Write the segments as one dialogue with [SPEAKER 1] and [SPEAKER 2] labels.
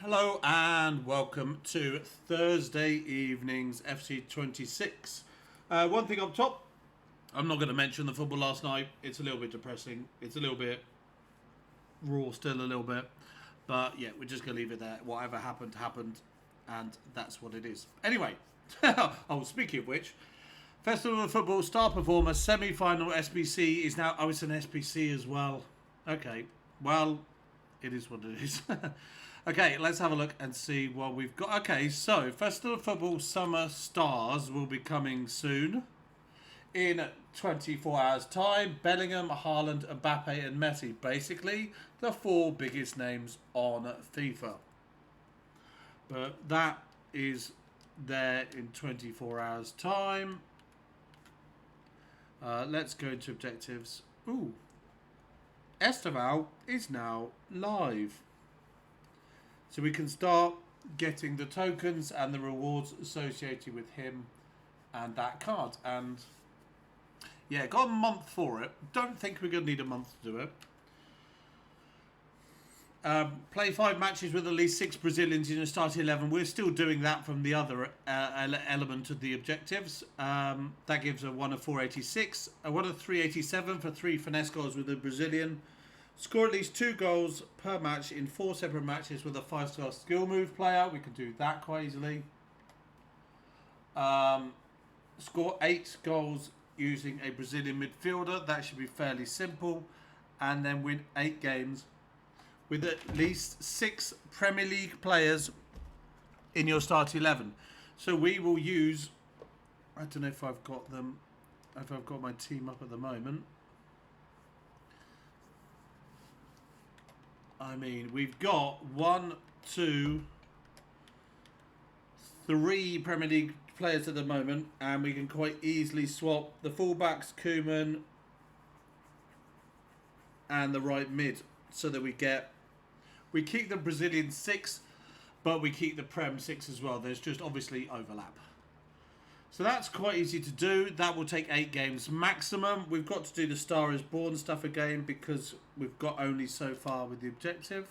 [SPEAKER 1] Hello and welcome to Thursday evening's FC26. One thing up top, I'm not going to mention the football last night. It's a little bit depressing. It's a little bit raw still a little bit. But yeah, we're just going to leave it there. Whatever happened, happened. And that's what it is. Anyway, oh, speaking of which, Festival of Football Star Performer Semi-Final SBC is now... Oh, it's an SBC as well. Okay, well, it is what it is. Okay, let's have a look and see what we've got. Okay, so Festival of Football Summer Stars will be coming soon. In 24 hours' time, Bellingham, Haaland, Mbappe and Messi. Basically, the four biggest names on FIFA. But that is there in 24 hours' time. Let's go into objectives. Ooh. Esteval is now live. So we can start getting the tokens and the rewards associated with him and that card. And yeah, got a month for it. Don't think we're going to need a month to do it. Play 5 matches with at least 6 Brazilians in a starting 11. We're still doing that from the other element of the objectives. That gives a 1 of 486, a 1 of 387 for 3 finesse goals with a Brazilian. Score at least 2 goals per match in 4 separate matches with a 5-star skill move player. We can do that quite easily. Score 8 goals using a Brazilian midfielder. That should be fairly simple. And then win 8 games with at least 6 Premier League players in your start 11. So we will use... I don't know if I've got them... If I've got my team up at the moment. I mean, we've got 1, 2, 3 Premier League players at the moment, and we can quite easily swap the fullbacks, Koeman, and the right mid, so that we keep the Brazilian 6, but we keep the Prem 6 as well. There's just obviously overlap. So that's quite easy to do. That will take 8 games maximum. We've got to do the Star is Born stuff again because we've got only so far with the objective.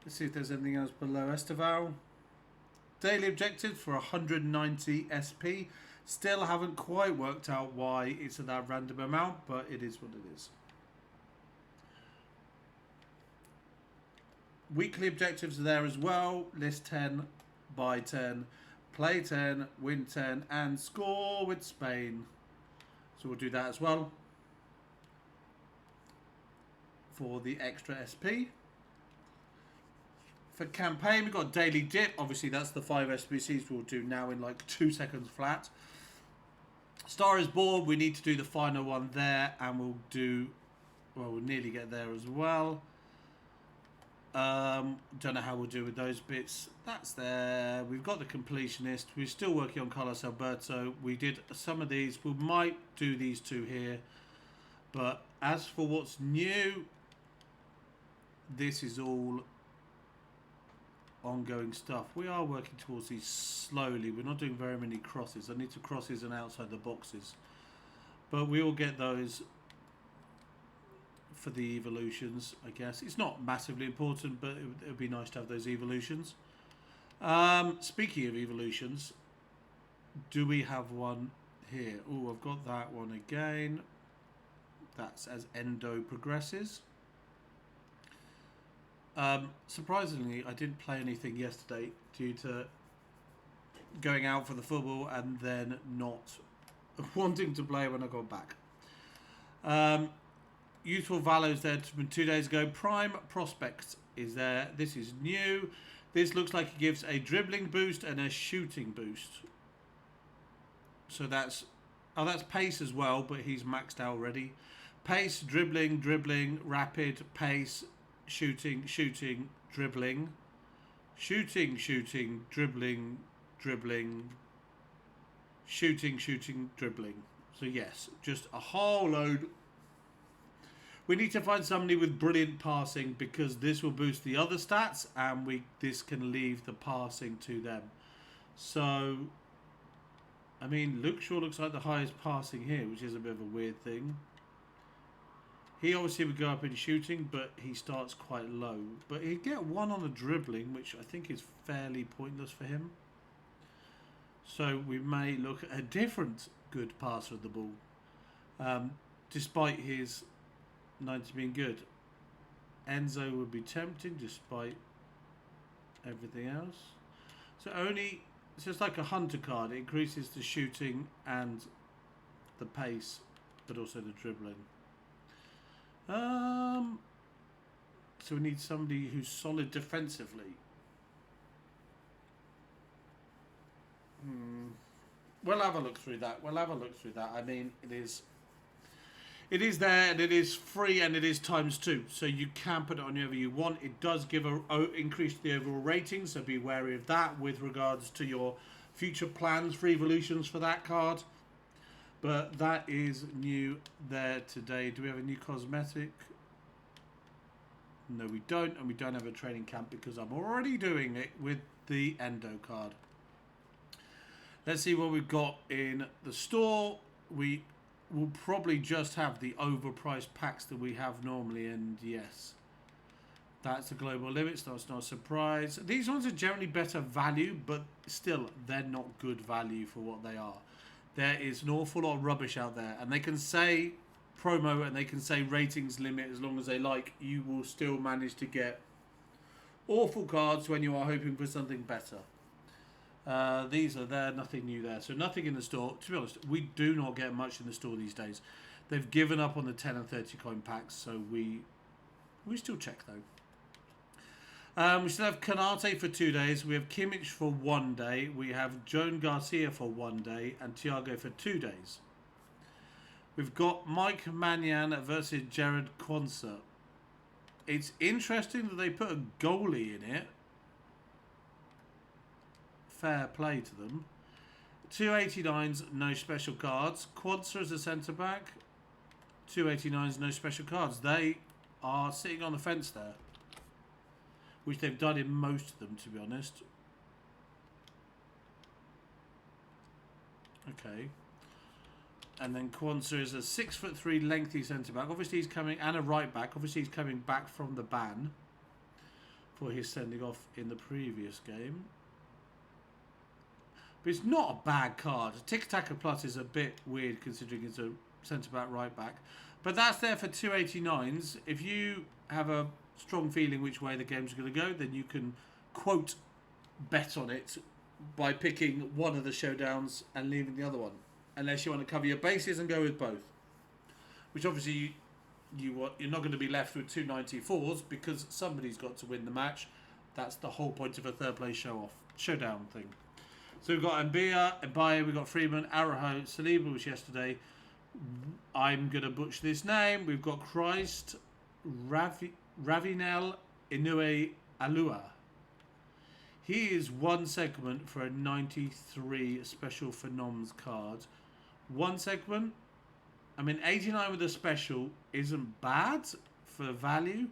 [SPEAKER 1] Let's see if there's anything else below Esteval. Daily objective for 190 SP. Still haven't quite worked out why it's at that random amount, but it is what it is. Weekly objectives are there as well. List 10, buy 10. Play 10, win 10, and score with Spain. So we'll do that as well for the extra SP. For campaign, we've got daily dip. Obviously, that's the 5 SBCs we'll do now in like 2 seconds flat. Star is Born. We need to do the final one there, and we'll do... Well, we'll nearly get there as well. Don't know how we'll do with those bits. That's there. We've got the completionist. We're still working on Carlos Alberto. We did some of these. We might do these 2 here. But as for what's new, this is all ongoing stuff. We are working towards these slowly. We're not doing very many crosses. I need to crosses and outside the boxes. But we will get those for the evolutions, I guess. It's not massively important, but it would be nice to have those evolutions. Speaking of evolutions, do we have one here? Oh, I've got that one again. That's as Endo progresses. Surprisingly, I didn't play anything yesterday due to going out for the football and then not wanting to play when I got back. Youthful Value's there from 2 days ago. Prime Prospect is there. This is new. This looks like it gives a dribbling boost and a shooting boost. So that's... Oh, that's pace as well, but he's maxed out already. Pace, dribbling, rapid, pace, shooting, dribbling. Shooting, dribbling, shooting, dribbling. So yes, just a whole load. We need to find somebody with brilliant passing because this will boost the other stats and this can leave the passing to them. So, I mean, Luke Shaw looks like the highest passing here, which is a bit of a weird thing. He obviously would go up in shooting, but he starts quite low. But he'd get 1 on a dribbling, which I think is fairly pointless for him. So we may look at a different good passer of the ball, despite his 90 being good. Enzo would be tempting despite everything else. So it's like a hunter card. It increases the shooting and the pace, but also the dribbling. So we need somebody who's solid defensively. We'll have a look through that. I mean, it is there, and it is free, and it is ×2. So you can put it on whoever you want. It does give increase the overall rating, so be wary of that with regards to your future plans for evolutions for that card. But that is new there today. Do we have a new cosmetic? No, we don't, and we don't have a training camp because I'm already doing it with the Endo card. Let's see what we've got in the store. We will probably just have the overpriced packs that we have normally, and yes, that's the global limits. That's not a surprise. These ones are generally better value, but still, they're not good value for what they are. There is an awful lot of rubbish out there, and they can say promo and they can say ratings limit as long as they like. You will still manage to get awful cards when you are hoping for something better. These are there, nothing new there. So nothing in the store. To be honest, we do not get much in the store these days. They've given up on the 10 and 30 coin packs, so we still check though. We still have Kanate for 2 days. We have Kimmich for 1 day. We have Joan Garcia for 1 day. And Thiago for 2 days. We've got Mike Mannion versus Jared Quansah. It's interesting that they put a goalie in it. Fair play to them. 289s, no special cards. Quansah as a centre-back. 289s, no special cards. They are sitting on the fence there, which they've done in most of them, to be honest. Okay. And then Quansah is a 6'3" lengthy centre-back. Obviously he's coming, and a right-back. Obviously he's coming back from the ban for his sending off in the previous game. But it's not a bad card. Tic-Tac Plus is a bit weird considering it's a centre-back, right-back. But that's there for 289s. If you have a strong feeling which way the game's going to go, then you can, quote, bet on it by picking one of the showdowns and leaving the other one. Unless you want to cover your bases and go with both. Which obviously you're not going to be left with 294s because somebody's got to win the match. That's the whole point of a third place showdown thing. So we've got Mbia, Mbaye, we've got Freeman, Araho, Saliba was yesterday. I'm going to butcher this name. We've got Christ, Ravynel, Inao, Alua. He is 1 segment for a 93 special Phenoms card. 1 segment. I mean, 89 with a special isn't bad for value,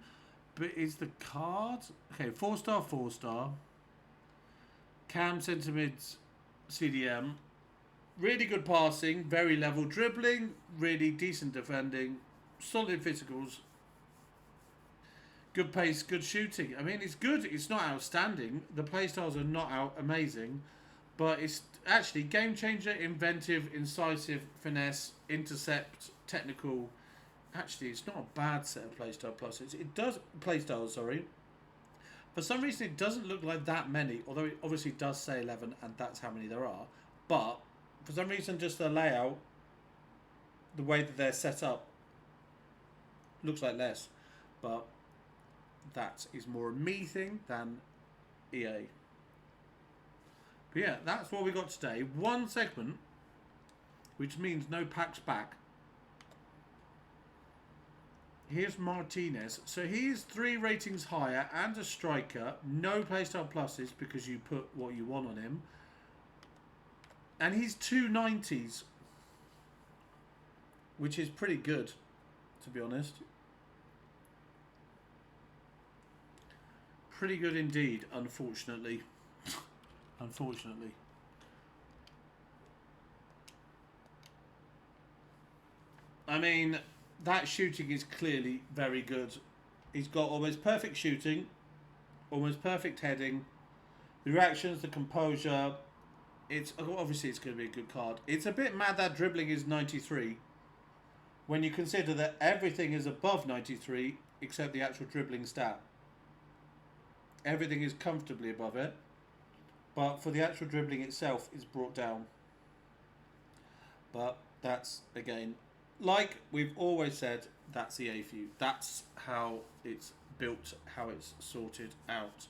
[SPEAKER 1] but is the card... Okay, 4-star, 4-star. Cam, centre mids, CDM. Really good passing, very level dribbling, really decent defending, solid physicals. Good pace, good shooting. I mean, it's good. It's not outstanding. The playstyles are not amazing. But it's actually game changer, inventive, incisive, finesse, intercept, technical. Actually, it's not a bad set of playstyle pluses. It does... Playstyles, sorry. For some reason, it doesn't look like that many. Although it obviously does say 11, and that's how many there are. But, for some reason, just the layout, the way that they're set up, looks like less. But... that is more a me thing than EA. But yeah, that's what we got today. 1 segment, which means no packs back. Here's Martinez. So he's 3 ratings higher and a striker. No playstyle pluses because you put what you want on him. And he's 290s, which is pretty good, to be honest. Pretty good indeed, unfortunately. Unfortunately. I mean, that shooting is clearly very good. He's got almost perfect shooting, almost perfect heading. The reactions, the composure. It's obviously it's going to be a good card. It's a bit mad that dribbling is 93. When you consider that everything is above 93 except the actual dribbling stat. Everything is comfortably above it. But for the actual dribbling itself, it's brought down. But that's, again, like we've always said, that's the AFU. That's how it's built, how it's sorted out.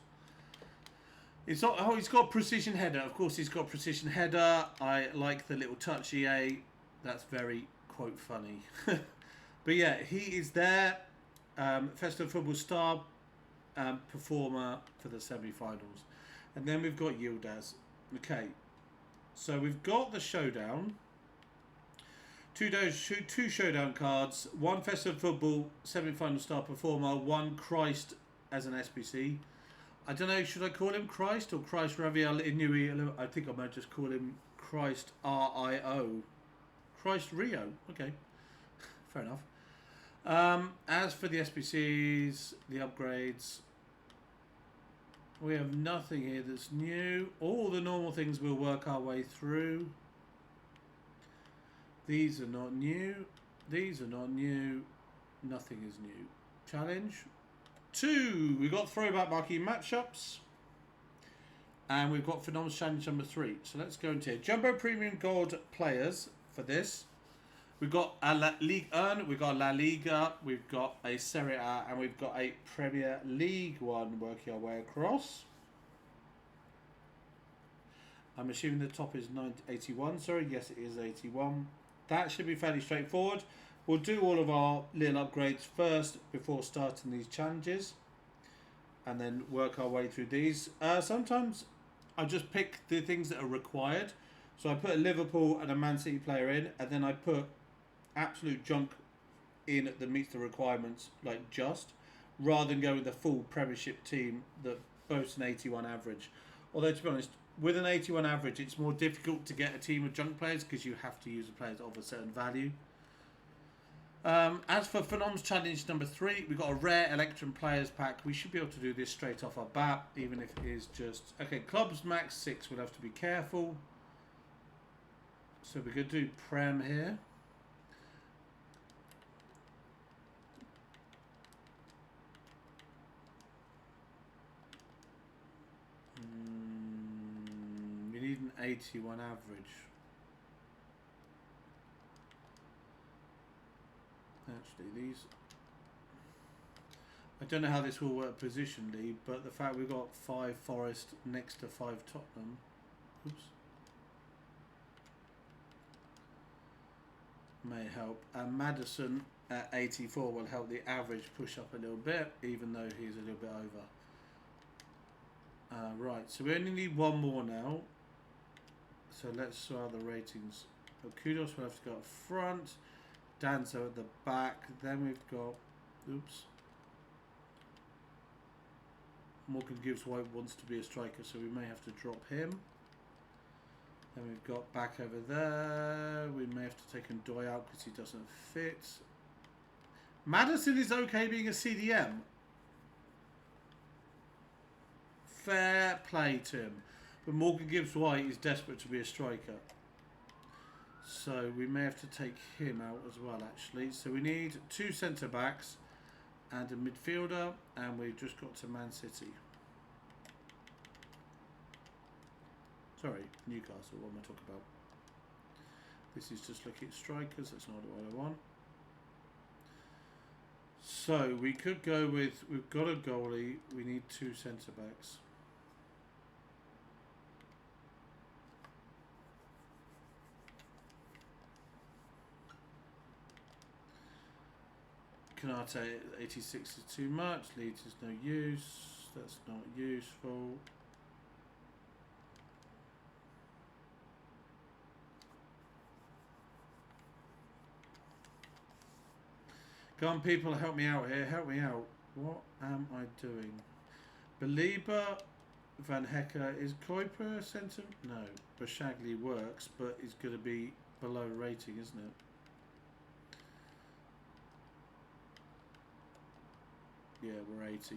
[SPEAKER 1] It's not. Oh, he's got precision header. Of course, he's got precision header. I like the little touch EA. That's very, quote, funny. But yeah, he is there. Festival Football Star performer for the semi-finals. And then we've got Yildiz. Okay. So we've got the Showdown. Two Showdown cards. One Festival Football semi-final star performer. One Christ as an SBC. I don't know, should I call him Christ or Christ Ravynel Inui? I think I might just call him Christ RIO. Christ Rio. Okay. Fair enough. As for the SBCs, the upgrades, we have nothing here that's new. All the normal things we'll work our way through. These are not new. These are not new. Nothing is new. Challenge. 2. We've got Throwback Marquee matchups. And we've got Phenoms Challenge number 3. So let's go into here. Jumbo Premium Gold players for this. We've got a La Ligue 1, we've got La Liga, we've got a Serie A, and we've got a Premier League 1 working our way across. I'm assuming the top is 81. Sorry, yes, it is 81. That should be fairly straightforward. We'll do all of our little upgrades first before starting these challenges. And then work our way through these. Sometimes I just pick the things that are required. So I put a Liverpool and a Man City player in. And then I put absolute junk in that meets the requirements, like just. Rather than go with the full Premiership team that boasts an 81 average. Although, to be honest, with an 81 average, it's more difficult to get a team of junk players because you have to use the players of a certain value. As for Phenoms Challenge number 3, we've got a rare Electrum Players Pack. We should be able to do this straight off our bat, even if it is just... Okay, Clubs Max 6, we'll have to be careful. So we're going to do Prem here. We need an 81 average. Actually, these... I don't know how this will work positionally, but the fact we've got 5 Forest next to 5 Tottenham... Oops. May help. And Maddison at 84 will help the average push up a little bit, even though he's a little bit over. Right, so we only need one more now. So let's sort out the ratings. So Kudos will have to go up front. Danzo at the back. Then we've got... Oops. Morgan Gibbs White wants to be a striker, so we may have to drop him. Then we've got back over there. We may have to take Ndoye out because he doesn't fit. Maddison is okay being a CDM. Fair play to him. But Morgan Gibbs White is desperate to be a striker. So we may have to take him out as well, actually. So we need 2 centre-backs and a midfielder. And we've just got to Man City. Sorry, Newcastle, what am I talking about? This is just looking at strikers. That's not what I want. So we could go with... We've got a goalie. We need 2 centre-backs. Canate 86 is too much. Leeds is no use. That's not useful. Come on, people, help me out here. Help me out. What am I doing? Belieber, Van Hecker. Is Kuiper centre? No. Bashagli works, but it's going to be below rating, isn't it? Yeah, we're 80.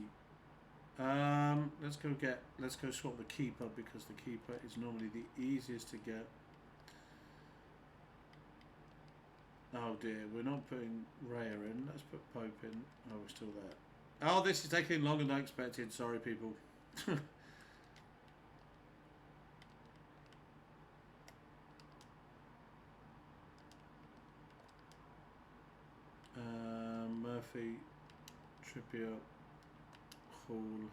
[SPEAKER 1] Let's go swap the keeper, because the keeper is normally the easiest to get. Oh dear, we're not putting Raya in. Let's put Pope in. Oh, we're still there. Oh, this is taking longer than I expected. Sorry, people. Murphy, Trippier, Hall.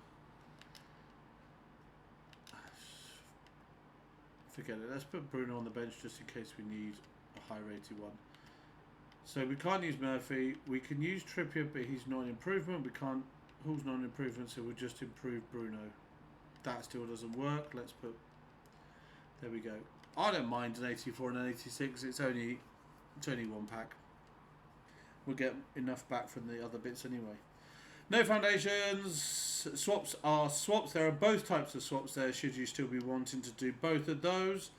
[SPEAKER 1] Forget it. Let's put Bruno on the bench just in case we need a high-rated one. So we can't use Murphy. We can use Trippier, but he's not an improvement. We can't. Hall's not an improvement, so we'll just improve Bruno. That still doesn't work. Let's put. There we go. I don't mind an 84 and an 86. It's only one pack. We'll get enough back from the other bits anyway. No foundations. Swaps are swaps. There are both types of swaps there, should you still be wanting to do both of those.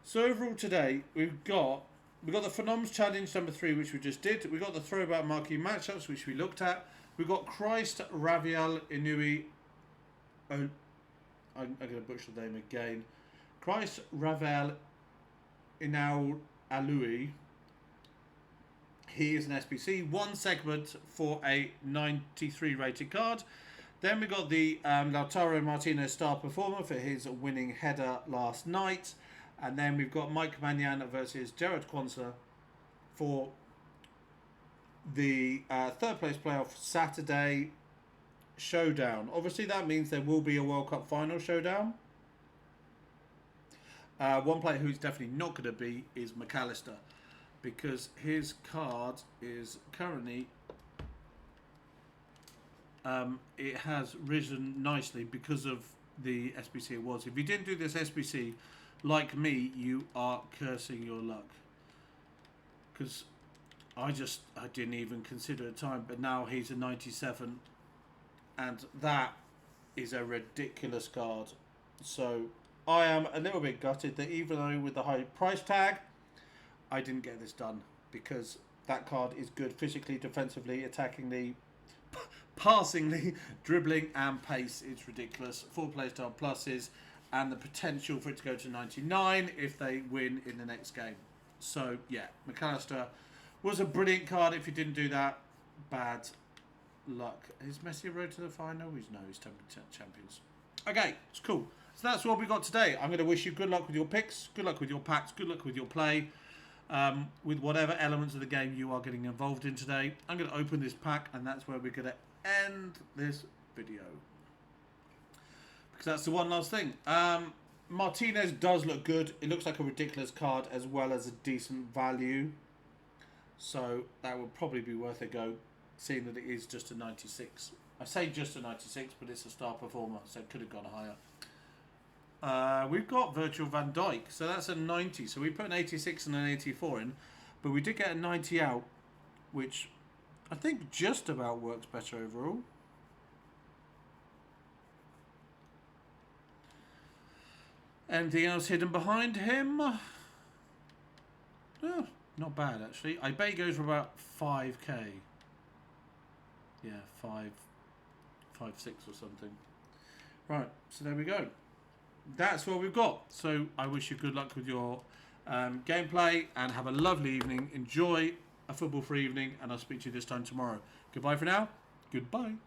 [SPEAKER 1] So overall today, we've got the Phenoms Challenge number 3, which we just did. We've got the Throwback Marquee matchups, which we looked at. We've got Christ, Ravynel, Inui. Oh, I'm going to butcher the name again. Christ, Ravynel, Inao, Oulaï. He is an SBC. One segment for a 93 rated card. Then we got the Lautaro Martinez star performer for his winning header last night. And then we've got Mike Manyan versus Jared Kwanzaa for the third place playoff Saturday showdown. Obviously that means there will be a World Cup final showdown. One player who's definitely not going to be is McAllister, because his card is currently it has risen nicely because of the SBC awards. If you didn't do this SBC, like me, you are cursing your luck, because I didn't even consider a time, but now he's a 97, and that is a ridiculous card. So I am a little bit gutted that even though with the high price tag, I didn't get this done, because that card is good physically, defensively, attackingly, passingly, dribbling and pace. It's ridiculous. 4 playstyle pluses and the potential for it to go to 99 if they win in the next game. So yeah, McAllister was a brilliant card. If you didn't do that, bad luck. Is Messi road to the final? He's 10% champions. Okay, it's cool. So that's what we got today. I'm going to wish you good luck with your picks, good luck with your packs, good luck with your play. With whatever elements of the game you are getting involved in today. I'm going to open this pack, and that's where we're going to end this video, because that's the one last thing. Martinez does look good. It looks like a ridiculous card as well as a decent value, so that would probably be worth a go, seeing that it is just a 96. I say just a 96, but it's a star performer, so it could have gone higher. We've got Virgil van Dijk, so that's a 90. So we put an 86 and an 84 in, but we did get a 90 out, which I think just about works better overall. Anything else hidden behind him? Oh, not bad actually. I bet he goes for about 5k. Yeah, 5, 6 or something. Right, so there we go. That's what we've got. So I wish you good luck with your gameplay, and have a lovely evening. Enjoy a football-free evening, and I'll speak to you this time tomorrow. Goodbye for now. Goodbye.